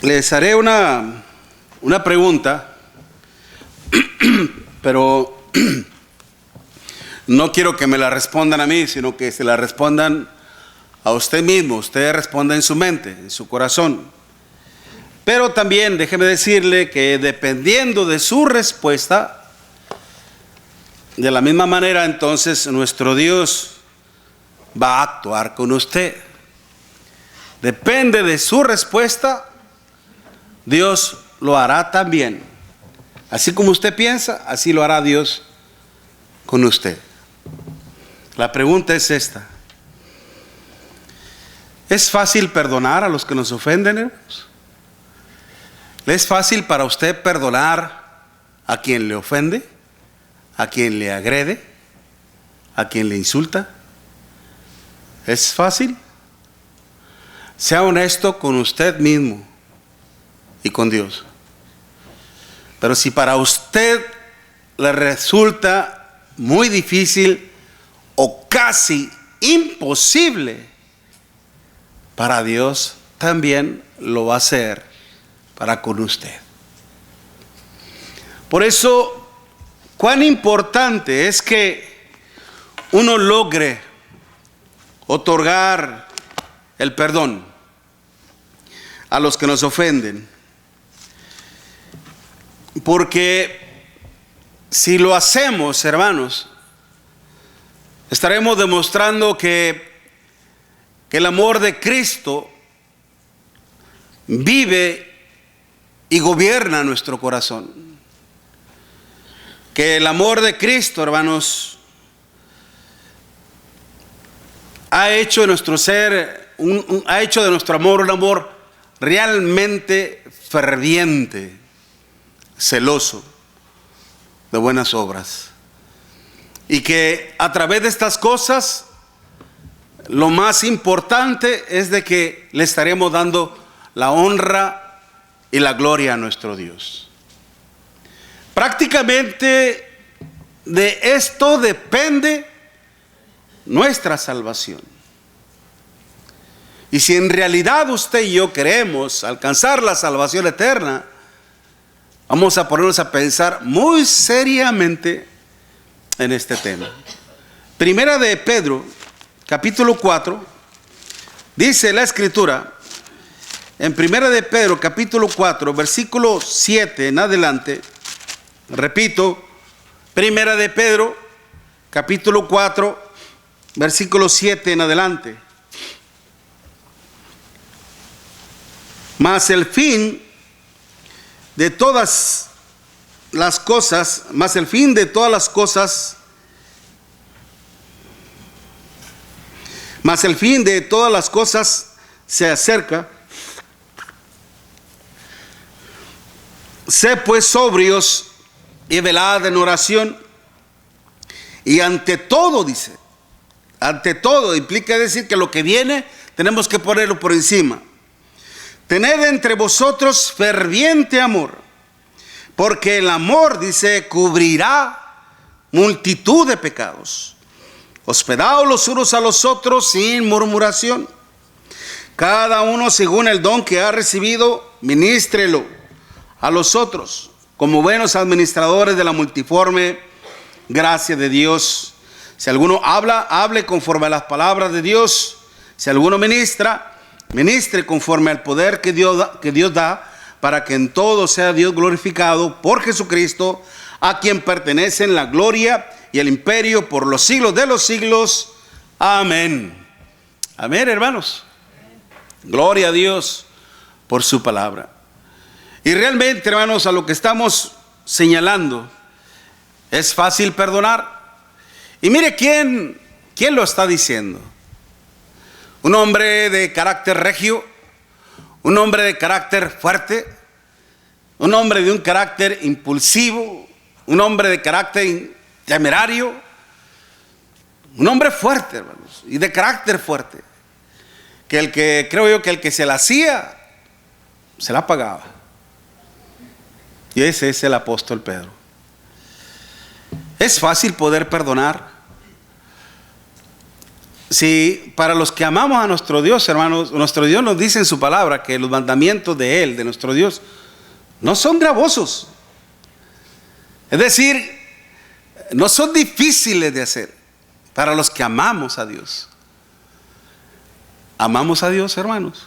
Les haré una pregunta, pero no quiero que me la respondan a mí, sino que se la respondan a usted mismo. Usted responda en su mente, en su corazón. Pero también déjeme decirle que dependiendo de su respuesta, de la misma manera entonces nuestro Dios va a actuar con usted. Depende de su respuesta, Dios lo hará también. Así como usted piensa, así lo hará Dios con usted. La pregunta es esta: ¿es fácil perdonar a los que nos ofenden, hermanos? ¿Es fácil para usted perdonar a quien le ofende, a quien le agrede, a quien le insulta? ¿Es fácil? Sea honesto con usted mismo y con Dios. Pero si para usted le resulta muy difícil o casi imposible, para Dios también lo va a hacer para con usted. Por eso, cuán importante es que uno logre otorgar el perdón a los que nos ofenden. Porque si lo hacemos, hermanos, estaremos demostrando que el amor de Cristo vive y gobierna nuestro corazón. Que el amor de Cristo, hermanos, ha hecho de nuestro ser, ha hecho de nuestro amor un amor realmente ferviente, celoso de buenas obras. Y que a través de estas cosas, lo más importante es de que le estaremos dando la honra y la gloria a nuestro Dios. Prácticamente de esto depende nuestra salvación. Y si en realidad usted y yo queremos alcanzar la salvación eterna, vamos a ponernos a pensar muy seriamente en este tema. Primera de Pedro, capítulo 4, dice la Escritura, en Primera de Pedro, capítulo 4, versículo 7 en adelante, repito, Primera de Pedro, capítulo 4, versículo 7 en adelante. Mas el fin de todas las cosas, se acerca. Sé pues sobrios y velad en oración. Y ante todo, dice, ante todo implica decir que lo que viene tenemos que ponerlo por encima. Tened entre vosotros ferviente amor, porque el amor, dice, cubrirá multitud de pecados. Hospedaos los unos a los otros sin murmuración. Cada uno según el don que ha recibido, ministrelo a los otros como buenos administradores de la multiforme gracia de Dios. Si alguno habla, hable conforme a las palabras de Dios. Si alguno ministra, ministre conforme al poder que Dios da, para que en todo sea Dios glorificado por Jesucristo, a quien pertenecen la gloria y el imperio por los siglos de los siglos. Amén. Amén, hermanos. Gloria a Dios por su palabra. Y realmente, hermanos, a lo que estamos señalando, es fácil perdonar. Y mire quién lo está diciendo. Un hombre de carácter regio, un hombre de carácter fuerte, un hombre de un carácter impulsivo, un hombre de carácter temerario, un hombre fuerte, hermanos, y de carácter fuerte, creo yo que el que se la hacía, se la pagaba. Y ese es el apóstol Pedro. ¿Es fácil poder perdonar? si para los que amamos a nuestro Dios, hermanos, nuestro Dios nos dice en su palabra que los mandamientos de Él, de nuestro Dios, no son gravosos. Es decir, no son difíciles de hacer para los que amamos a Dios. ¿Amamos a Dios, hermanos?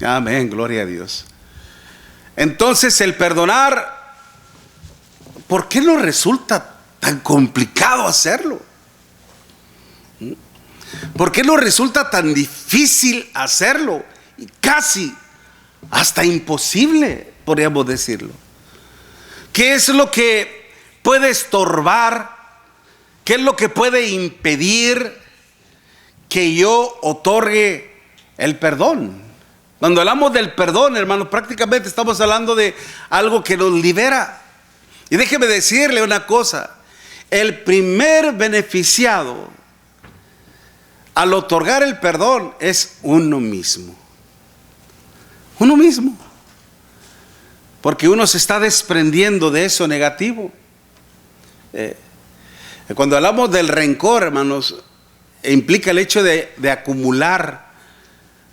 Amén, gloria a Dios. Entonces el perdonar, ¿por qué nos resulta tan complicado hacerlo? ¿Por qué nos resulta tan difícil hacerlo? Y casi hasta imposible, podríamos decirlo. ¿Qué es lo que puede estorbar? ¿Qué es lo que puede impedir que yo otorgue el perdón? Cuando hablamos del perdón, hermanos, prácticamente estamos hablando de algo que nos libera. Y déjeme decirle una cosa: el primer beneficiado al otorgar el perdón es uno mismo. Uno mismo. Porque uno se está desprendiendo de eso negativo. Cuando hablamos del rencor, hermanos, implica el hecho de acumular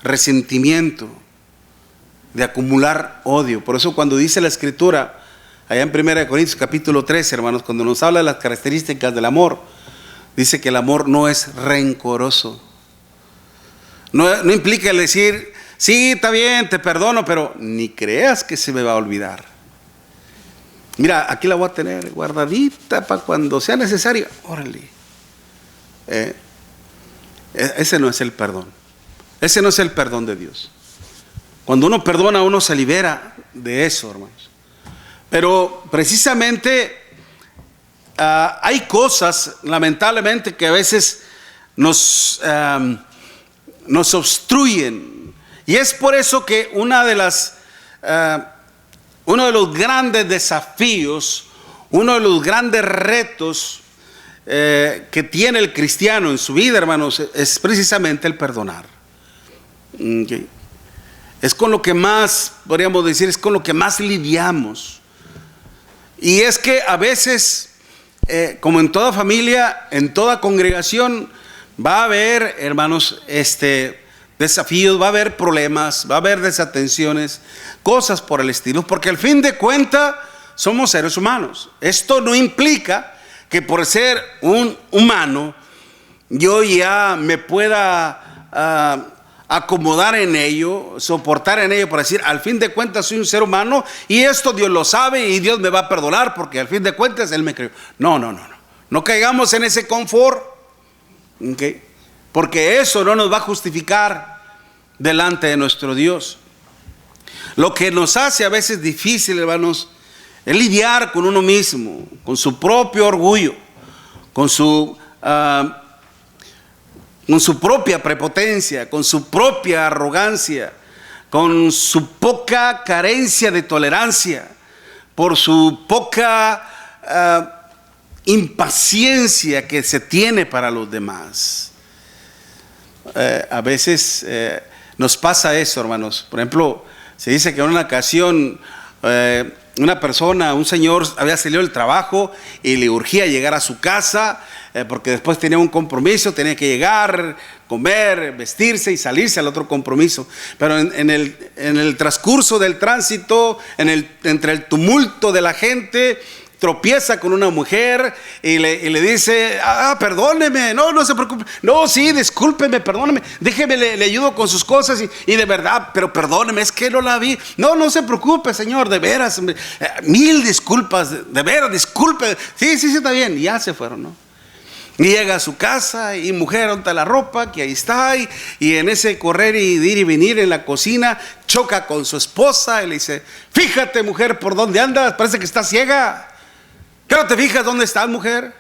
resentimiento, de acumular odio. Por eso cuando dice la Escritura, allá en 1 Corintios capítulo 13, hermanos, cuando nos habla de las características del amor, dice que el amor no es rencoroso. No implica el decir, sí, está bien, te perdono, pero ni creas que se me va a olvidar. Mira, aquí la voy a tener guardadita para cuando sea necesario. Órale. Ese no es el perdón. Ese no es el perdón de Dios. Cuando uno perdona, uno se libera de eso, hermanos. Pero precisamente hay cosas, lamentablemente, que a veces nos obstruyen. Y es por eso que uno de los grandes desafíos, uno de los grandes retos que tiene el cristiano en su vida, hermanos, es precisamente el perdonar. Okay. Es con lo que más, podríamos decir, es con lo que más lidiamos. Y es que a veces, como en toda familia, en toda congregación, va a haber, hermanos, desafíos, va a haber problemas, va a haber desatenciones, cosas por el estilo, porque al fin de cuentas somos seres humanos. Esto no implica que por ser un humano yo ya me pueda acomodar en ello, soportar en ello, por decir, al fin de cuentas soy un ser humano y esto Dios lo sabe y Dios me va a perdonar porque al fin de cuentas Él me creó. No caigamos en ese confort, ¿okay? Porque eso no nos va a justificar delante de nuestro Dios. Lo que nos hace a veces difícil, hermanos, es lidiar con uno mismo, con su propio orgullo, con su propia prepotencia, con su propia arrogancia, con su poca carencia de tolerancia, por su poca impaciencia que se tiene para los demás. A veces nos pasa eso, hermanos. Por ejemplo, se dice que en una ocasión una persona, un señor había salido del trabajo y le urgía llegar a su casa porque después tenía un compromiso, tenía que llegar, comer, vestirse y salirse al otro compromiso. Pero en el transcurso del tránsito, entre el tumulto de la gente, tropieza con una mujer y le dice, perdóneme, no se preocupe, no, sí, discúlpeme, perdóneme, déjeme, le ayudo con sus cosas y de verdad, pero perdóneme, es que no la vi, no se preocupe, señor, de veras, mil disculpas, de veras, disculpe, sí, está bien, y ya se fueron, ¿no? Y llega a su casa y mujer, ¿dónde está la ropa? Que ahí está, y en ese correr y ir y venir en la cocina, choca con su esposa y le dice, fíjate, mujer, por dónde andas, parece que estás ciega. ¿Qué no te fijas dónde estás, mujer?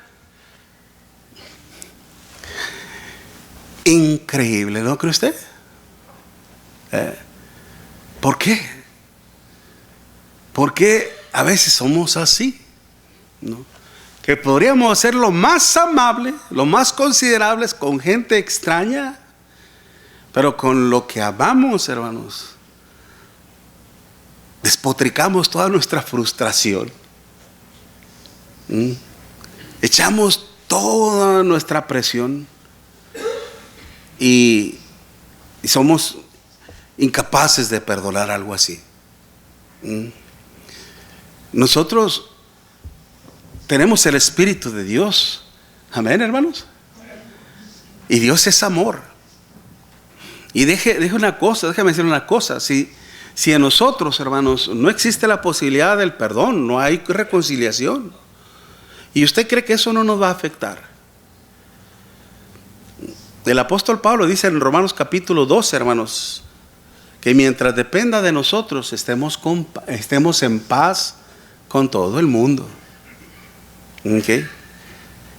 Increíble, ¿no cree usted? ¿Por qué? ¿Por qué a veces somos así? ¿No? Que podríamos ser lo más amable, lo más considerables con gente extraña, pero con lo que amamos, hermanos, despotricamos toda nuestra frustración. Echamos toda nuestra presión. y somos incapaces de perdonar algo así. Nosotros tenemos el Espíritu de Dios. Amén, hermanos. Y Dios es amor. Y déjame decir una cosa. Si en nosotros, hermanos, no existe la posibilidad del perdón, no hay reconciliación, ¿y usted cree que eso no nos va a afectar? El apóstol Pablo dice en Romanos capítulo 12, hermanos, que mientras dependa de nosotros estemos en paz con todo el mundo. ¿Okay?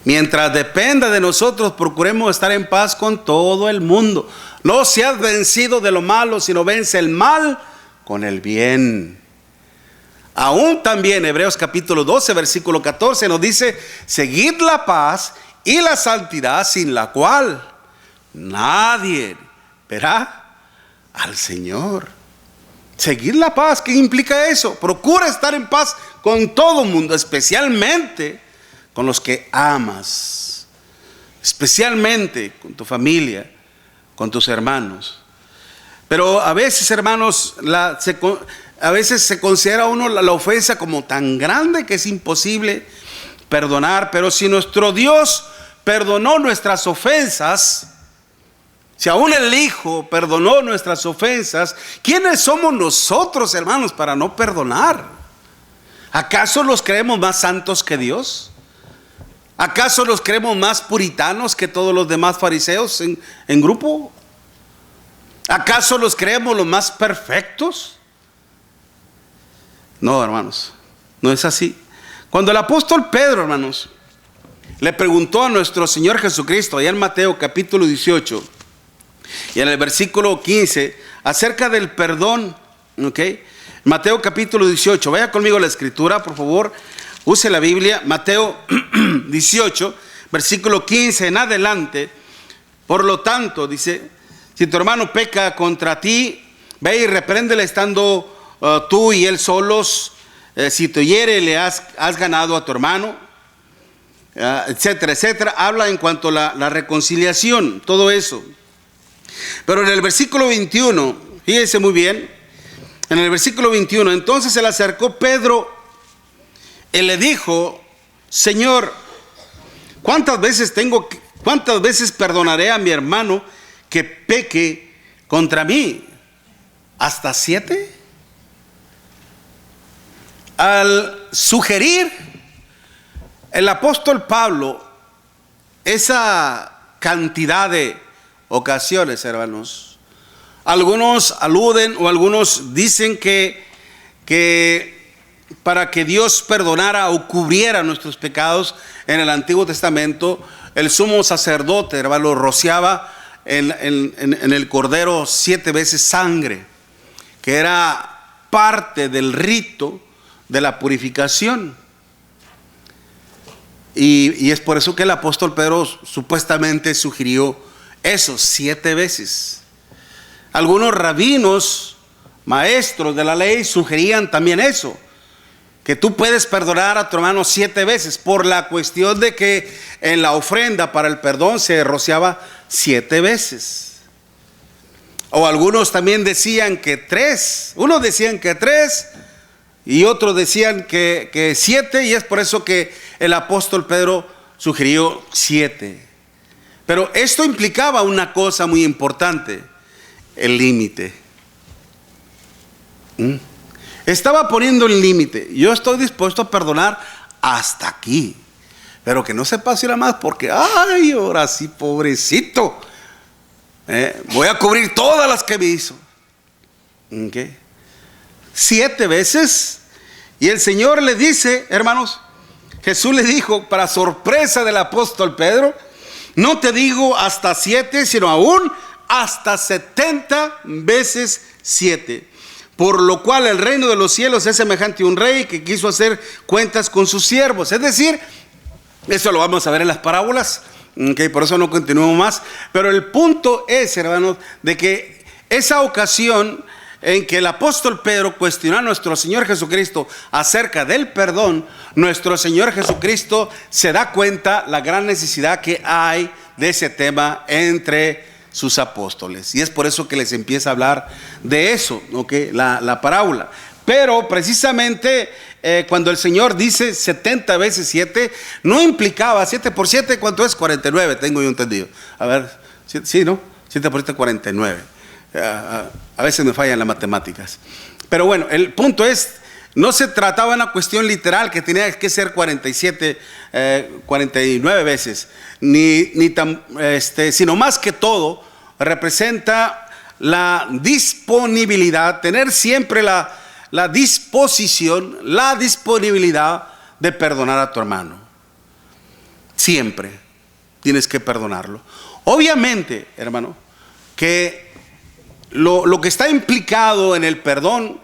Mientras dependa de nosotros, procuremos estar en paz con todo el mundo. No seas vencido de lo malo, sino vence el mal con el bien. Aún también Hebreos capítulo 12, versículo 14 nos dice: seguid la paz y la santidad, sin la cual nadie verá al Señor. Seguir la paz, ¿qué implica eso? Procura estar en paz con todo el mundo, especialmente con los que amas, especialmente con tu familia, con tus hermanos. Pero a veces, hermanos, a veces se considera uno la ofensa como tan grande que es imposible perdonar. Pero si nuestro Dios perdonó nuestras ofensas, si aún el Hijo perdonó nuestras ofensas, ¿quiénes somos nosotros, hermanos, para no perdonar? ¿Acaso los creemos más santos que Dios? ¿Acaso los creemos más puritanos que todos los demás fariseos en grupo? ¿Acaso los creemos los más perfectos? No, hermanos, no es así. Cuando el apóstol Pedro, hermanos, le preguntó a nuestro Señor Jesucristo, allá en Mateo capítulo 18, y en el versículo 15, acerca del perdón, ¿ok? Mateo capítulo 18, vaya conmigo a la escritura, por favor, use la Biblia, Mateo 18, versículo 15 en adelante. Por lo tanto, dice: si tu hermano peca contra ti, ve y repréndele estando tú y él solos. Si te hiere, le has ganado a tu hermano, etcétera, etcétera. Habla en cuanto a la reconciliación, todo eso. Pero en el versículo 21, fíjense muy bien, en el versículo 21, entonces se le acercó Pedro y le dijo: Señor, ¿cuántas veces perdonaré a mi hermano que peque contra mí? ¿Hasta 7? Al sugerir el apóstol Pablo esa cantidad de ocasiones, hermanos, algunos aluden o algunos dicen que para que Dios perdonara o cubriera nuestros pecados en el Antiguo Testamento, el sumo sacerdote, hermano, rociaba en el cordero 7 veces sangre, que era parte del rito de la purificación. Y es por eso que el apóstol Pedro supuestamente sugirió eso 7 veces. Algunos rabinos, maestros de la ley, sugerían también eso, que tú puedes perdonar a tu hermano 7 veces, por la cuestión de que en la ofrenda para el perdón se rociaba 7 veces. O algunos también decían que 3, unos decían que 3 y otros decían que 7, y es por eso que el apóstol Pedro sugirió 7. Pero esto implicaba una cosa muy importante: el límite. Estaba poniendo el límite. Yo estoy dispuesto a perdonar hasta aquí, pero que no se pase nada más, porque ay, ahora sí, pobrecito, voy a cubrir todas las que me hizo. 7 veces. Y el Señor le dice, hermanos, Jesús le dijo, para sorpresa del apóstol Pedro: no te digo hasta 7, sino aún hasta 70 veces 7. Por lo cual el reino de los cielos es semejante a un rey que quiso hacer cuentas con sus siervos. Es decir, eso lo vamos a ver en las parábolas, por eso no continuamos más. Pero el punto es, hermanos, de que esa ocasión en que el apóstol Pedro cuestionó a nuestro Señor Jesucristo acerca del perdón, nuestro Señor Jesucristo se da cuenta la gran necesidad que hay de ese tema entre sus apóstoles. Y es por eso que les empieza a hablar de eso, ¿okay? La parábola. Pero precisamente cuando el Señor dice 70 veces 7, no implicaba 7 por 7, ¿cuánto es? 49, tengo yo entendido. A ver, sí, ¿no? 7 por 7, 49. A veces me fallan las matemáticas. Pero bueno, el punto es, no se trataba de una cuestión literal que tenía que ser 47, 49 veces, sino más que todo representa la disponibilidad, tener siempre la disposición, la disponibilidad de perdonar a tu hermano. Siempre tienes que perdonarlo. Obviamente, hermano, que lo que está implicado en el perdón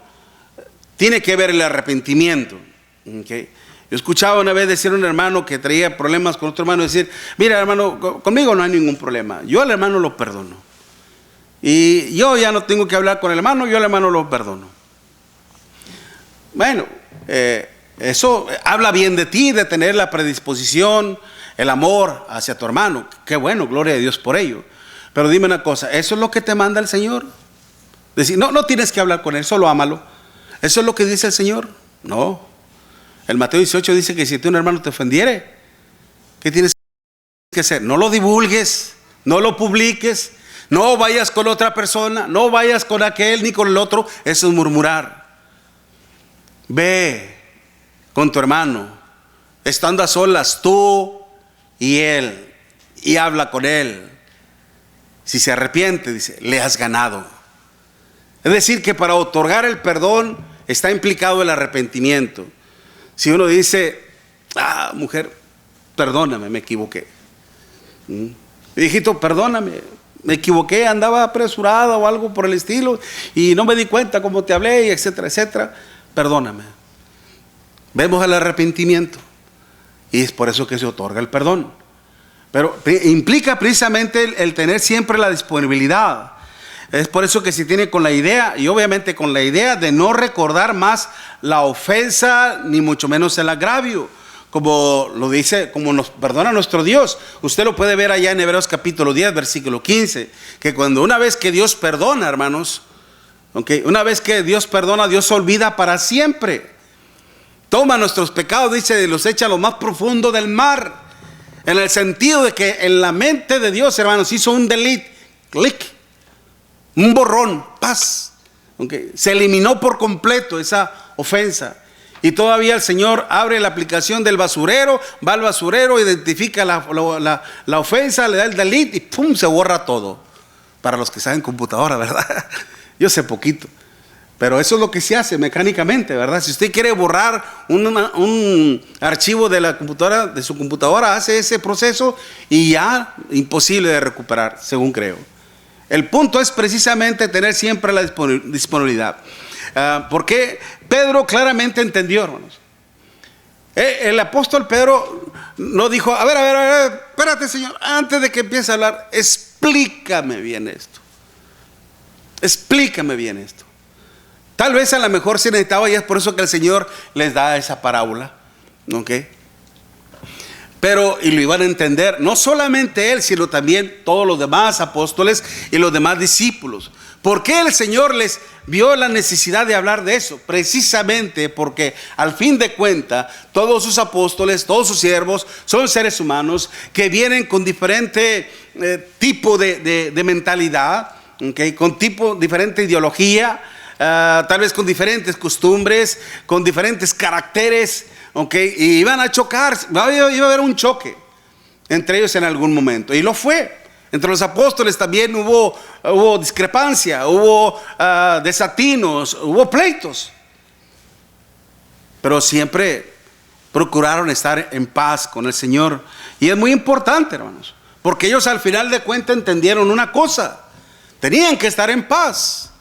tiene que ver el arrepentimiento. ¿Okay? Yo escuchaba una vez decir a un hermano que traía problemas con otro hermano, decir: mira, hermano, conmigo no hay ningún problema, yo al hermano lo perdono, y yo ya no tengo que hablar con el hermano, yo al hermano lo perdono. Bueno, eso habla bien de ti, de tener la predisposición, el amor hacia tu hermano. Qué bueno, gloria a Dios por ello. Pero dime una cosa, ¿eso es lo que te manda el Señor? Decir, no tienes que hablar con él, solo ámalo. ¿Eso es lo que dice el Señor? No. El Mateo 18 dice que si un hermano te ofendiere, ¿qué tienes que hacer? No lo divulgues, no lo publiques, no vayas con otra persona, no vayas con aquel ni con el otro. Eso es murmurar. Ve con tu hermano, estando a solas tú y él, y habla con él. Si se arrepiente, dice, le has ganado. Es decir, que para otorgar el perdón está implicado el arrepentimiento. Si uno dice: mujer, perdóname, me equivoqué. Hijito, perdóname, me equivoqué, andaba apresurada o algo por el estilo y no me di cuenta cómo te hablé, y etcétera, etcétera. Perdóname. Vemos el arrepentimiento y es por eso que se otorga el perdón. Pero implica precisamente el tener siempre la disponibilidad. Es por eso que se tiene con la idea, y obviamente con la idea de no recordar más la ofensa, ni mucho menos el agravio, como lo dice, como nos perdona nuestro Dios. Usted lo puede ver allá en Hebreos capítulo 10, versículo 15, que cuando una vez que Dios perdona, hermanos, una vez que Dios perdona, Dios olvida para siempre. Toma nuestros pecados, dice, y los echa a lo más profundo del mar. En el sentido de que en la mente de Dios, hermanos, hizo un delete, clic, un borrón, paz. Se eliminó por completo esa ofensa. Y todavía el Señor abre la aplicación del basurero, va al basurero, identifica la ofensa, le da el delete y ¡pum!, se borra todo. Para los que saben computadora, ¿verdad? Yo sé poquito. Pero eso es lo que se hace mecánicamente, ¿verdad? Si usted quiere borrar un archivo de la computadora, de su computadora, hace ese proceso y ya imposible de recuperar, según creo. El punto es precisamente tener siempre la disponibilidad. Porque Pedro claramente entendió, hermanos. El apóstol Pedro no dijo: a ver, espérate, Señor, antes de que empiece a hablar, explícame bien esto. Explícame bien esto. Tal vez a lo mejor se necesitaba, y es por eso que el Señor les da esa parábola. Pero, y lo iban a entender, no solamente él, sino también todos los demás apóstoles y los demás discípulos. ¿Por qué el Señor les vio la necesidad de hablar de eso? Precisamente porque al fin de cuentas, todos sus apóstoles, todos sus siervos, son seres humanos que vienen con diferente tipo de mentalidad, con diferente ideología, tal vez con diferentes costumbres, con diferentes caracteres, y iban a chocar, iba a haber un choque entre ellos en algún momento, y lo fue. Entre los apóstoles también hubo discrepancia, hubo desatinos, hubo pleitos, pero siempre procuraron estar en paz con el Señor. Y es muy importante, hermanos, porque ellos al final de cuentas entendieron una cosa: tenían que estar en paz.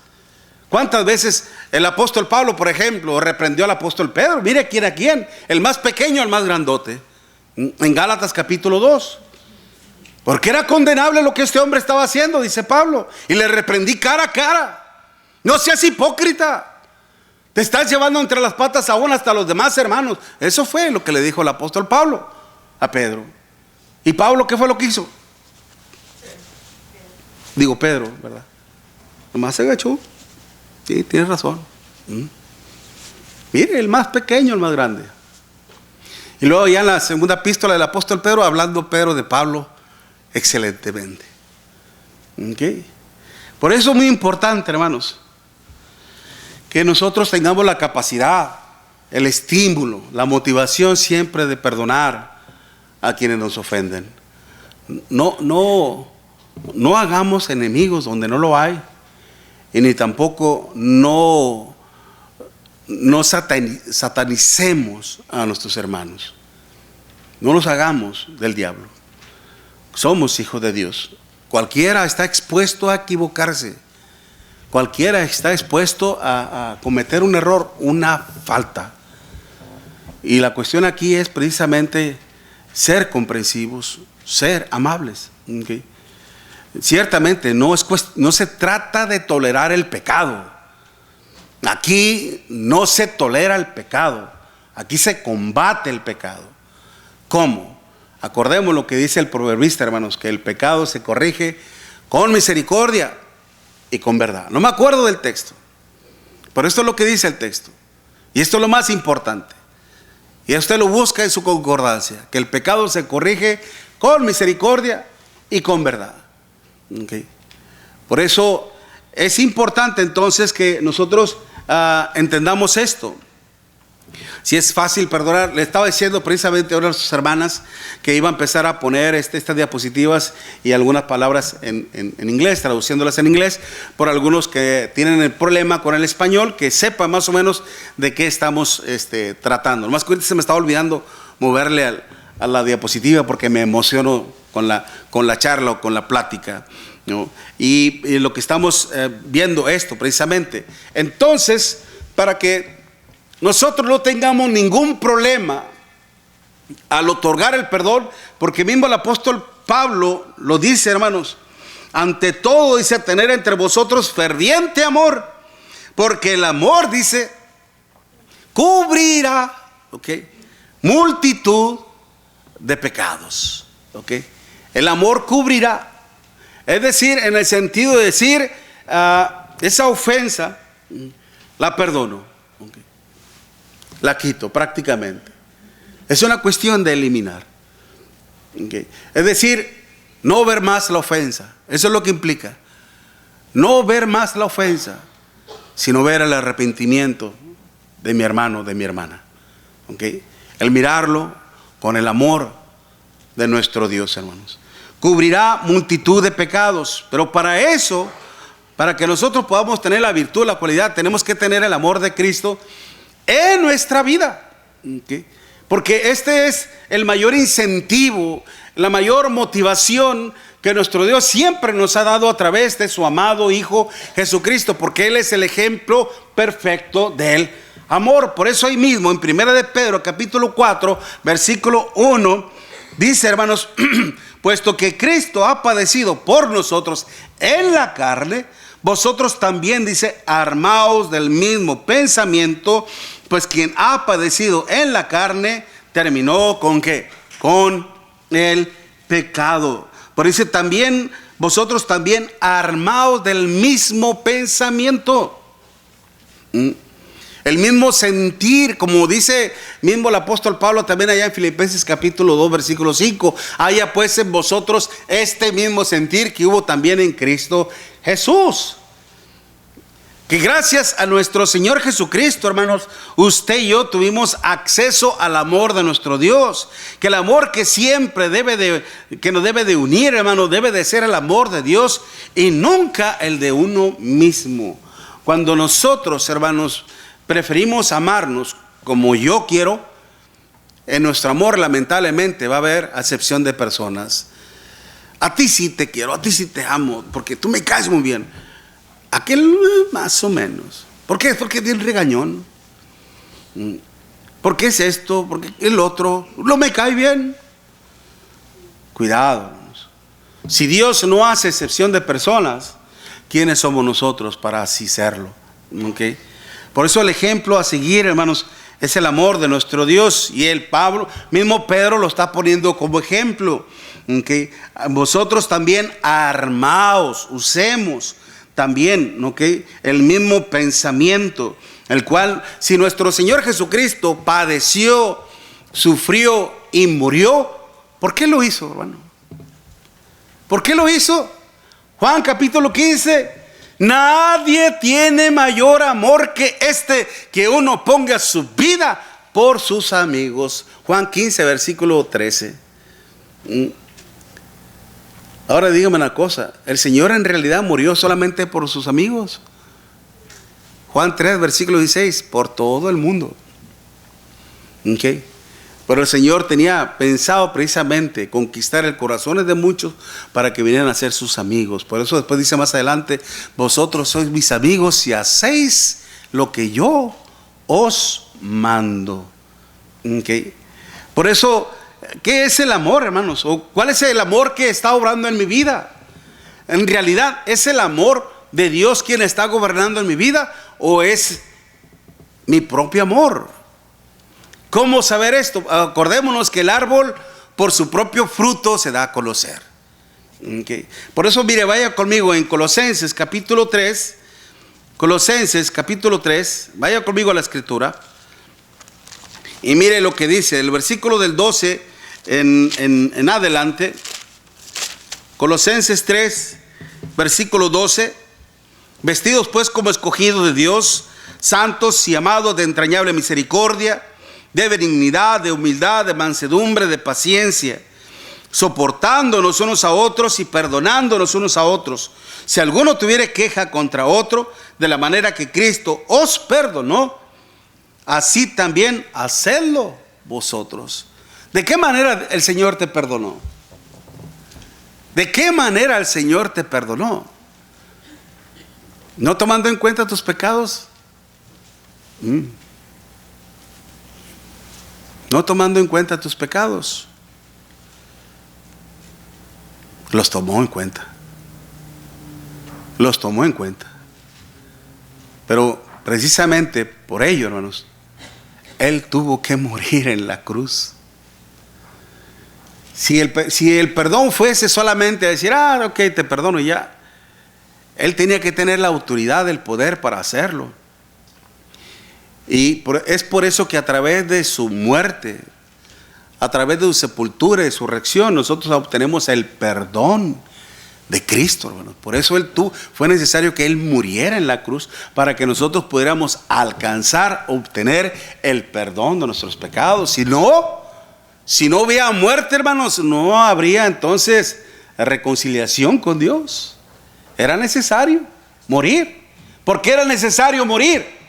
¿Cuántas veces el apóstol Pablo, por ejemplo, reprendió al apóstol Pedro? Mire quién a quién, el más pequeño al más grandote, en Gálatas capítulo 2. Porque era condenable lo que este hombre estaba haciendo, dice Pablo, y le reprendí cara a cara. No seas hipócrita, te estás llevando entre las patas aún hasta los demás hermanos. Eso fue lo que le dijo el apóstol Pablo a Pedro. ¿Y Pablo qué fue lo que hizo? Digo Pedro, ¿verdad? Nomás se agachó. Sí, tienes razón. Mire, el más pequeño, el más grande. Y luego ya en la segunda epístola del apóstol Pedro, hablando Pedro de Pablo excelentemente. ¿Okay? Por eso es muy importante, hermanos, que nosotros tengamos la capacidad, el estímulo, la motivación siempre de perdonar a quienes nos ofenden. No hagamos enemigos donde no lo hay, y ni tampoco no satanicemos a nuestros hermanos. No los hagamos del diablo. Somos hijos de Dios. Cualquiera está expuesto a equivocarse. Cualquiera está expuesto a cometer un error, una falta. Y la cuestión aquí es precisamente ser comprensivos, ser amables. ¿Okay? Ciertamente no se trata de tolerar el pecado. Aquí no se tolera el pecado. Aquí se combate el pecado. ¿Cómo? Acordemos lo que dice el proverbista, hermanos, que el pecado se corrige con misericordia y con verdad. No me acuerdo del texto, pero esto es lo que dice el texto. Y esto es lo más importante. Y usted lo busca en su concordancia, que el pecado se corrige con misericordia y con verdad. ¿Okay? Por eso es importante entonces que nosotros entendamos esto. Si es fácil perdonar, le estaba diciendo precisamente ahora a sus hermanas que iba a empezar a poner estas diapositivas y algunas palabras en inglés, traduciéndolas en inglés, por algunos que tienen el problema con el español, que sepan más o menos de qué estamos tratando. Nomás que ahorita se me estaba olvidando moverle a la diapositiva porque me emociono con la charla o con la plática, ¿no? Y lo que estamos viendo esto precisamente. Entonces, para que nosotros no tengamos ningún problema al otorgar el perdón, porque mismo el apóstol Pablo lo dice, hermanos, ante todo dice tener entre vosotros ferviente amor, porque el amor, dice, cubrirá, ¿okay?, multitud de pecados. ¿Okay? El amor cubrirá, es decir, en el sentido de decir, esa ofensa la perdono. ¿Okay? La quito prácticamente. Es una cuestión de eliminar. ¿Okay? Es decir, no ver más la ofensa. Eso es lo que implica. No ver más la ofensa, sino ver el arrepentimiento de mi hermano, de mi hermana. ¿Okay? El mirarlo con el amor de nuestro Dios, hermanos. Cubrirá multitud de pecados, pero para eso, para que nosotros podamos tener la virtud, la cualidad, tenemos que tener el amor de Cristo en nuestra vida. ¿Okay? Porque este es el mayor incentivo, la mayor motivación que nuestro Dios siempre nos ha dado a través de su amado Hijo Jesucristo, porque Él es el ejemplo perfecto del amor. Por eso ahí mismo en 1 de Pedro capítulo 4 versículo 1 dice, hermanos, puesto que Cristo ha padecido por nosotros en la carne, vosotros también, dice, armaos del mismo pensamiento, pues quien ha padecido en la carne terminó con ¿qué? Con el pecado. Por eso también vosotros también armaos del mismo pensamiento. El mismo sentir, como dice mismo el apóstol Pablo también allá en Filipenses capítulo 2 versículo 5. Haya pues en vosotros este mismo sentir que hubo también en Cristo Jesús. Que gracias a nuestro Señor Jesucristo, hermanos, usted y yo tuvimos acceso al amor de nuestro Dios. Que el amor que siempre que nos debe de unir, hermanos, debe de ser el amor de Dios y nunca el de uno mismo. Cuando nosotros, hermanos, preferimos amarnos como yo quiero, en nuestro amor lamentablemente va a haber acepción de personas. A ti sí te quiero, a ti sí te amo, porque tú me caes muy bien. Aquel más o menos. ¿Por qué? Porque es bien regañón. ¿Por qué es esto? ¿Por qué el otro? No me cae bien. Cuidado, hermanos. Si Dios no hace excepción de personas, ¿quiénes somos nosotros para así serlo? ¿Okay? Por eso el ejemplo a seguir, hermanos, es el amor de nuestro Dios. Y mismo Pedro lo está poniendo como ejemplo. ¿Okay? Vosotros también armaos, usemos también, ¿okay?, el mismo pensamiento, el cual, si nuestro Señor Jesucristo padeció, sufrió y murió, ¿por qué lo hizo, hermano? ¿Por qué lo hizo? Juan capítulo 15. Nadie tiene mayor amor que este, que uno ponga su vida por sus amigos. Juan 15, versículo 13. Ahora dígame una cosa, ¿el Señor en realidad murió solamente por sus amigos? Juan 3, versículo 16, por todo el mundo. ¿Okay? Pero el Señor tenía pensado precisamente conquistar el corazón de muchos para que vinieran a ser sus amigos. Por eso después dice más adelante, vosotros sois mis amigos si hacéis lo que yo os mando. ¿Okay? Por eso, ¿qué es el amor, hermanos? ¿O cuál es el amor que está obrando en mi vida? En realidad, ¿es el amor de Dios quien está gobernando en mi vida o es mi propio amor? ¿Cómo saber esto? Acordémonos que el árbol por su propio fruto se da a conocer. Okay. Por eso, mire, vaya conmigo en Colosenses capítulo 3. Colosenses capítulo 3. Vaya conmigo a la escritura. Y mire lo que dice, el versículo del 12 en adelante. Colosenses 3, versículo 12. Vestidos pues como escogidos de Dios, santos y amados de entrañable misericordia, de benignidad, de humildad, de mansedumbre, de paciencia, soportándonos unos a otros y perdonándonos unos a otros. Si alguno tuviere queja contra otro, de la manera que Cristo os perdonó, así también hacedlo vosotros. ¿De qué manera el Señor te perdonó? ¿De qué manera el Señor te perdonó? ¿No tomando en cuenta tus pecados? No tomando en cuenta tus pecados. Los tomó en cuenta. Los tomó en cuenta. Pero precisamente por ello, hermanos, Él tuvo que morir en la cruz. Si el perdón fuese solamente decir, ok, te perdono y ya, Él tenía que tener la autoridad, el poder para hacerlo. Y es por eso que a través de su muerte, a través de su sepultura y su resurrección, nosotros obtenemos el perdón de Cristo, hermanos. Por eso fue necesario que Él muriera en la cruz para que nosotros pudiéramos alcanzar, obtener el perdón de nuestros pecados. Si no hubiera muerte, hermanos, no habría entonces reconciliación con Dios. Era necesario morir. ¿Por qué era necesario morir?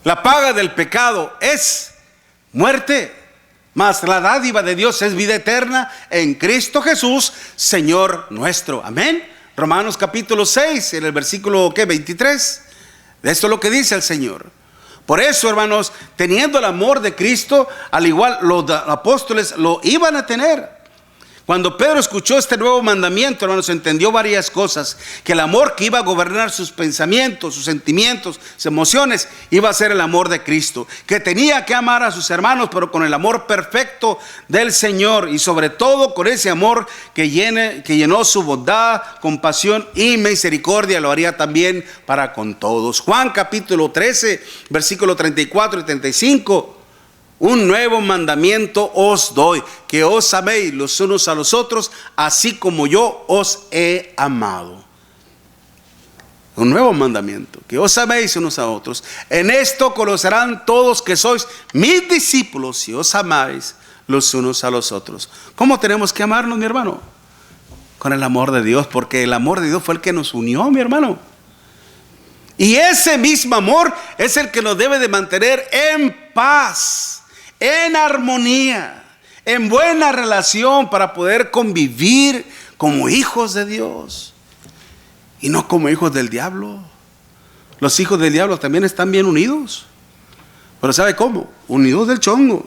La paga del pecado es muerte, mas la dádiva de Dios es vida eterna en Cristo Jesús, Señor nuestro. Amén. Romanos capítulo 6, en el versículo 23. Esto es lo que dice el Señor. Por eso, hermanos, teniendo el amor de Cristo, al igual los apóstoles lo iban a tener. Cuando Pedro escuchó este nuevo mandamiento, hermanos, entendió varias cosas. Que el amor que iba a gobernar sus pensamientos, sus sentimientos, sus emociones, iba a ser el amor de Cristo. Que tenía que amar a sus hermanos, pero con el amor perfecto del Señor. Y sobre todo con ese amor que llenó su bondad, compasión y misericordia. Lo haría también para con todos. Juan capítulo 13, versículo 34 y 35. Un nuevo mandamiento os doy, que os améis los unos a los otros, así como yo os he amado. Un nuevo mandamiento, que os améis unos a otros. En esto conocerán todos que sois mis discípulos, si os amáis los unos a los otros. ¿Cómo tenemos que amarnos, mi hermano? Con el amor de Dios, porque el amor de Dios fue el que nos unió, mi hermano. Y ese mismo amor es el que nos debe de mantener en paz, en armonía, en buena relación para poder convivir como hijos de Dios y no como hijos del diablo. Los hijos del diablo también están bien unidos, pero ¿sabe cómo? Unidos del chongo,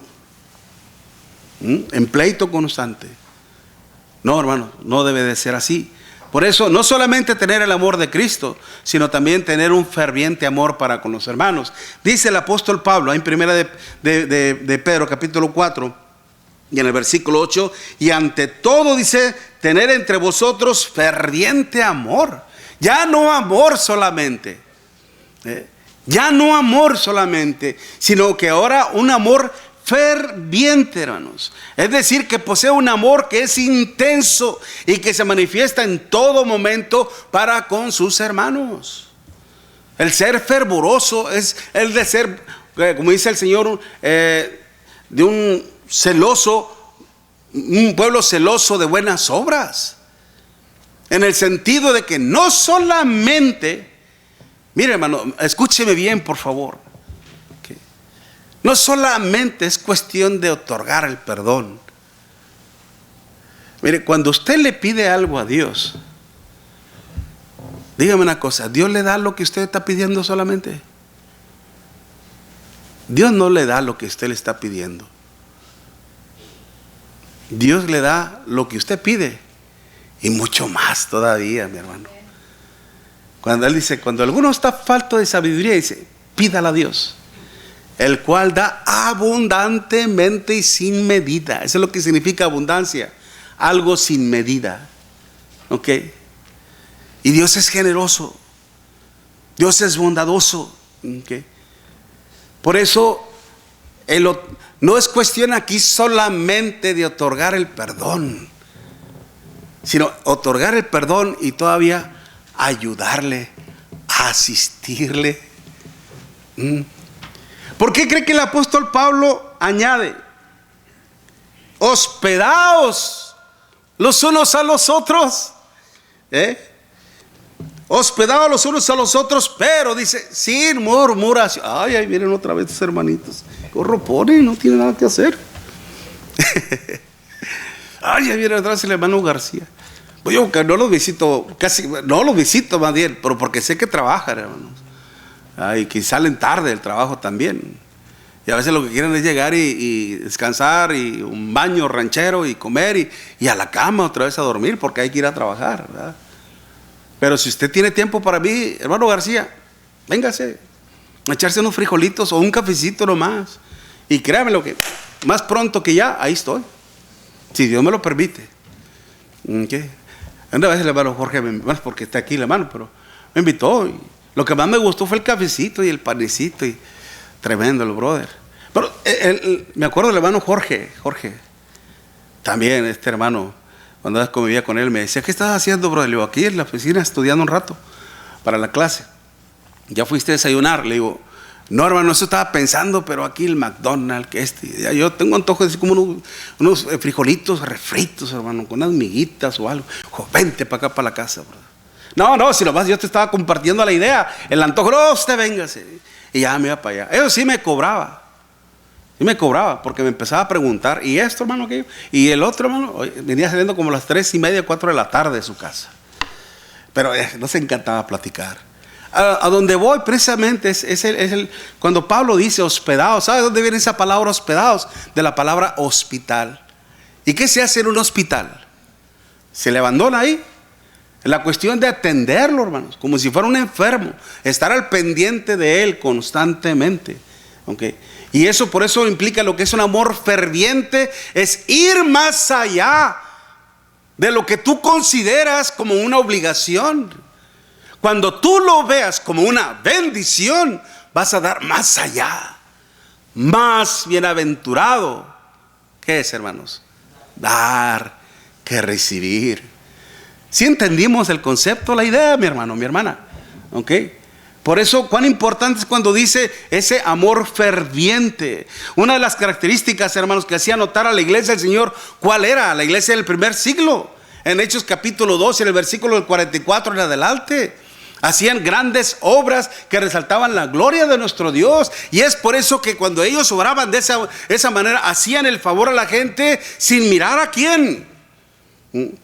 en pleito constante. No, hermano, no debe de ser así, Por eso, no solamente tener el amor de Cristo, sino también tener un ferviente amor para con los hermanos. Dice el apóstol Pablo, en primera de Pedro, capítulo 4, y en el versículo 8, y ante todo dice, tener entre vosotros ferviente amor. Ya no amor solamente, ya no amor solamente, sino que ahora un amor ferviente, hermanos. Es decir, que posee un amor que es intenso y que se manifiesta en todo momento para con sus hermanos. El ser fervoroso es el de ser, como dice el Señor, de un celoso, un pueblo celoso de buenas obras. En el sentido de que no solamente, mire hermano, escúcheme bien por favor, no solamente es cuestión de otorgar el perdón. Mire, cuando usted le pide algo a Dios, dígame una cosa, ¿Dios le da lo que usted está pidiendo solamente? Dios no le da lo que usted le está pidiendo. Dios le da lo que usted pide y mucho más todavía, mi hermano. Cuando Él dice, cuando alguno está falto de sabiduría, dice, pídala a Dios, el cual da abundantemente y sin medida. Eso es lo que significa abundancia, algo sin medida. ¿Ok? Y Dios es generoso, Dios es bondadoso. ¿Ok? Por eso no es cuestión aquí solamente de otorgar el perdón, sino otorgar el perdón y todavía ayudarle, asistirle. ¿Por qué cree que el apóstol Pablo añade? Hospedaos los unos a los otros. Hospedaos los unos a los otros, pero dice, sin murmuración. Ay, ahí vienen otra vez tus hermanitos. Corroponen, no tiene nada que hacer. Ay, ahí viene atrás el hermano García. Pues yo no los visito, casi, no los visito más bien, pero porque sé que trabajan, hermanos. Y que salen tarde del trabajo también. Y a veces lo que quieren es llegar y descansar, y un baño ranchero, y comer, y a la cama otra vez a dormir, porque hay que ir a trabajar, ¿verdad? Pero si usted tiene tiempo para mí, hermano García, véngase a echarse unos frijolitos o un cafecito nomás. Y créame lo que, más pronto que ya, ahí estoy. Si Dios me lo permite. ¿Qué? Una vez el hermano Jorge, bueno, porque está aquí la mano, pero me invitó. Y lo que más me gustó fue el cafecito y el panecito. Y tremendo el brother. Pero me acuerdo del hermano Jorge. También este hermano, cuando convivía con él, me decía, ¿qué estás haciendo, brother? Le digo, aquí en la oficina estudiando un rato para la clase. ¿Ya fuiste a desayunar? Le digo, no, hermano, eso estaba pensando, pero aquí el McDonald's, que ya yo tengo antojo de decir como unos frijolitos refritos, hermano, con unas miguitas o algo. Vente para acá, para la casa, brother. No, si nomás yo te estaba compartiendo la idea, el antojo, no, usted véngase. Y ya me iba para allá. Eso sí me cobraba. Porque me empezaba a preguntar, ¿y esto, hermano, aquello? Y el otro, hermano, venía saliendo como a las 3:30, 4 de la tarde de su casa. Pero nos encantaba platicar. A donde voy precisamente es cuando Pablo dice hospedados. ¿Sabe dónde viene esa palabra hospedados? De la palabra hospital. ¿Y qué se hace en un hospital? Se le abandona ahí. La cuestión de atenderlo, hermanos, como si fuera un enfermo, estar al pendiente de él constantemente. ¿Okay? Y eso, por eso implica lo que es un amor ferviente, es ir más allá de lo que tú consideras como una obligación. Cuando tú lo veas como una bendición, vas a dar más allá, más bienaventurado. ¿Qué es, hermanos? Dar que recibir. ¿Sí entendimos el concepto, la idea, mi hermano, mi hermana? ¿Ok? Por eso, cuán importante es cuando dice ese amor ferviente. Una de las características, hermanos, que hacía notar a la iglesia del Señor, ¿cuál era? La iglesia del primer siglo. En Hechos capítulo 2, en el versículo del 44 en adelante. Hacían grandes obras que resaltaban la gloria de nuestro Dios. Y es por eso que cuando ellos obraban de esa manera, hacían el favor a la gente sin mirar a quién,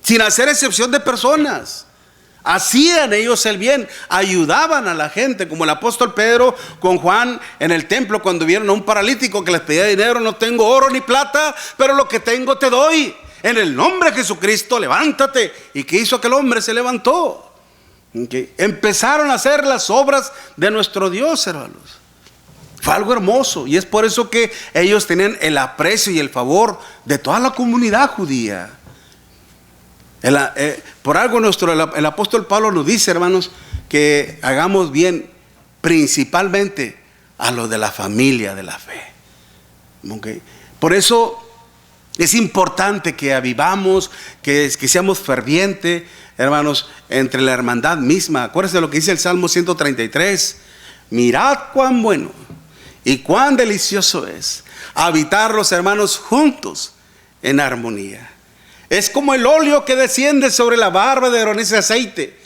sin hacer excepción de personas. Hacían ellos el bien, ayudaban a la gente, como el apóstol Pedro con Juan en el templo cuando vieron a un paralítico que les pedía dinero. No tengo oro ni plata, pero lo que tengo te doy. en el nombre de Jesucristo, levántate. ¿Y qué hizo aquel hombre? Se levantó. Empezaron a hacer las obras de nuestro Dios, hermanos. Fue algo hermoso, y es por eso que ellos tenían el aprecio y el favor de toda la comunidad judía. Por algo el apóstol Pablo nos dice, hermanos, que hagamos bien principalmente a los de la familia de la fe. ¿Okay? Por eso es importante que avivamos, que seamos fervientes, hermanos, entre la hermandad misma. Acuérdense de lo que dice el Salmo 133. Mirad cuán bueno y cuán delicioso es habitar los hermanos juntos en armonía. Es como el óleo que desciende sobre la barba de Aarón, ese aceite,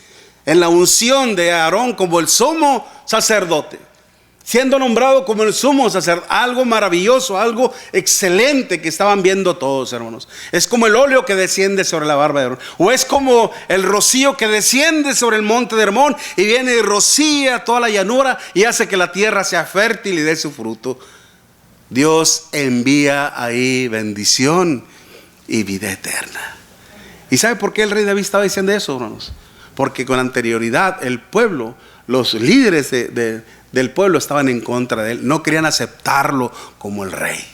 en la unción de Aarón como el sumo sacerdote, siendo nombrado como el sumo sacerdote. Algo maravilloso, algo excelente que estaban viendo todos, hermanos. Es como el óleo que desciende sobre la barba de Aarón, o es como el rocío que desciende sobre el monte de Hermón y viene y rocía toda la llanura y hace que la tierra sea fértil y dé su fruto. Dios envía ahí bendición y vida eterna. ¿Y sabe por qué el rey David estaba diciendo eso, hermanos? Porque con anterioridad el pueblo, los líderes del pueblo estaban en contra de él, no querían aceptarlo como el rey.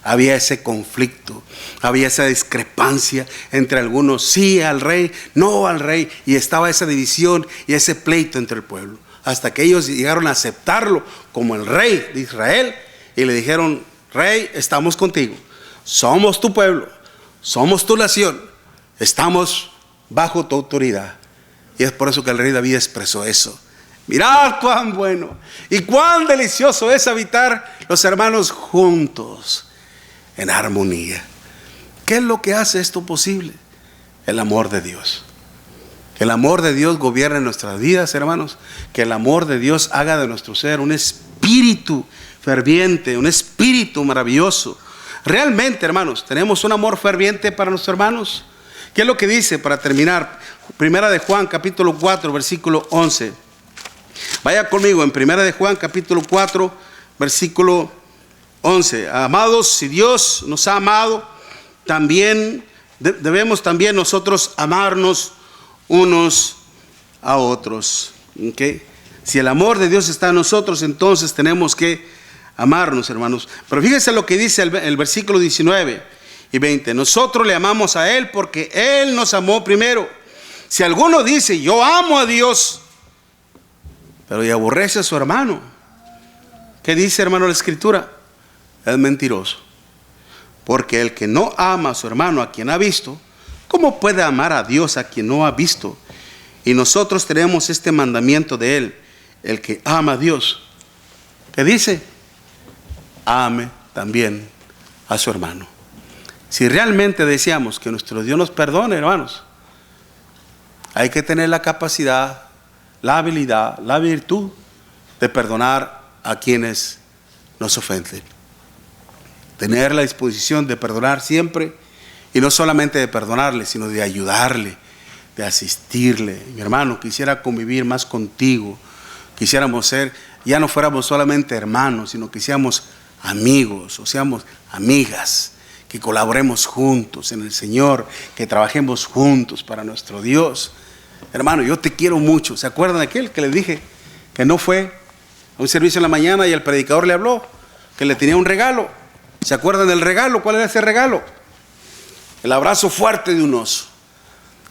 Había ese conflicto, había esa discrepancia entre algunos, sí al rey, no al rey, y estaba esa división y ese pleito entre el pueblo, hasta que ellos llegaron a aceptarlo como el rey de Israel y le dijeron: rey, estamos contigo, somos tu pueblo, somos tu nación, estamos bajo tu autoridad. Y es por eso que el rey David expresó eso. Mirad cuán bueno y cuán delicioso es habitar los hermanos juntos en armonía. ¿Qué es lo que hace esto posible? El amor de Dios. Que el amor de Dios gobierne nuestras vidas, hermanos. Que el amor de Dios haga de nuestro ser un espíritu ferviente, un espíritu maravilloso. Realmente, hermanos, tenemos un amor ferviente para nuestros hermanos. ¿Qué es lo que dice para terminar? Primera de Juan, capítulo 4, versículo 11. Vaya conmigo en Primera de Juan, capítulo 4, versículo 11. Amados, si Dios nos ha amado, también debemos también nosotros amarnos unos a otros. ¿Okay? Si el amor de Dios está en nosotros, entonces tenemos que amarnos, hermanos. Pero fíjense lo que dice el versículo 19 y 20. Nosotros le amamos a Él porque Él nos amó primero. Si alguno dice: yo amo a Dios, pero y aborrece a su hermano, ¿qué dice, hermano, la Escritura? Es mentiroso. Porque el que no ama a su hermano, a quien ha visto, ¿cómo puede amar a Dios a quien no ha visto? Y nosotros tenemos este mandamiento de Él: el que ama a Dios, ¿qué dice? Ame también a su hermano. Si realmente deseamos que nuestro Dios nos perdone, hermanos, hay que tener la capacidad, la habilidad, la virtud de perdonar a quienes nos ofenden. Tener la disposición de perdonar siempre, y no solamente de perdonarle, sino de ayudarle, de asistirle. Mi hermano, quisiera convivir más contigo. Quisiéramos ser, ya no fuéramos solamente hermanos, sino que seamos amigos o seamos amigas, que colaboremos juntos en el Señor, que trabajemos juntos para nuestro Dios. Hermano, yo te quiero mucho. ¿Se acuerdan de aquel que les dije que no fue a un servicio en la mañana y el predicador le habló que le tenía un regalo? ¿Se acuerdan del regalo? ¿Cuál era ese regalo? El abrazo fuerte de un oso.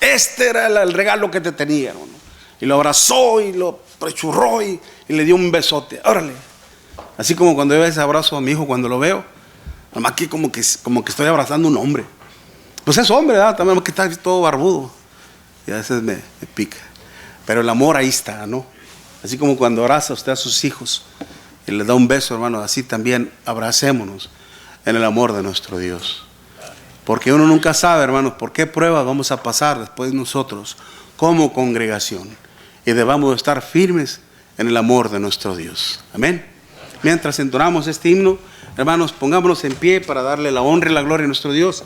Este era el regalo que te tenía, hermano. Y lo abrazó y lo prechurró y le dio un besote. Órale. Así como cuando yo ese abrazo a mi hijo cuando lo veo, además aquí como que estoy abrazando a un hombre. Pues es hombre, ¿verdad? También que está todo barbudo. Y a veces me pica. Pero el amor ahí está, ¿no? Así como cuando abraza usted a sus hijos y les da un beso, hermano, así también abracémonos en el amor de nuestro Dios. Porque uno nunca sabe, hermanos, por qué pruebas vamos a pasar después nosotros como congregación. Y debamos estar firmes en el amor de nuestro Dios. Amén. Mientras entonamos este himno, hermanos, pongámonos en pie para darle la honra y la gloria a nuestro Dios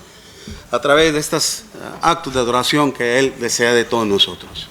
a través de estos actos de adoración que Él desea de todos nosotros.